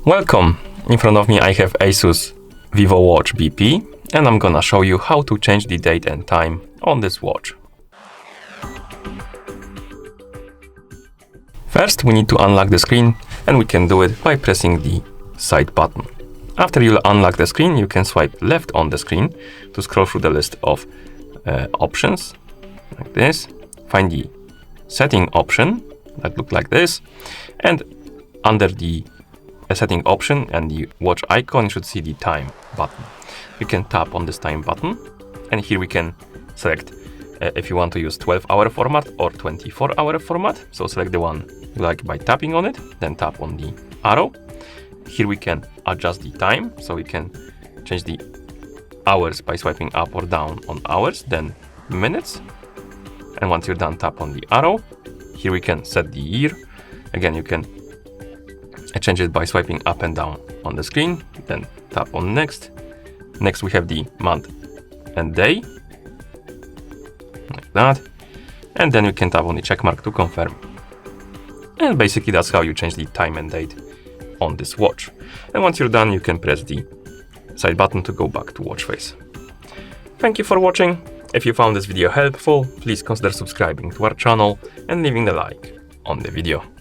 Welcome! In front of me I have Asus VivoWatch BP and I'm gonna show you how to change the date and time on this watch. First we need to unlock the screen and we can do it by pressing the side button. After you unlock the screen, you can swipe left on the screen to scroll through the list of options like this. Find the setting option that look like this, and under the setting option and the watch icon you should see the time button. You can tap on this time button and here we can select if you want to use 12-hour format or 24-hour format. So select the one you like by tapping on it, then tap on the arrow. Here we can adjust the time, so we can change the hours by swiping up or down on hours, then minutes. And once you're done, tap on the arrow. Here we can set the year. Again, you can change it by swiping up and down on the screen, then tap on next. Next we have the month and day, like that. And then you can tap on the check mark to confirm. And basically that's how you change the time and date on this watch. And once you're done, you can press the side button to go back to watch face. Thank you for watching. If you found this video helpful, please consider subscribing to our channel and leaving a like on the video.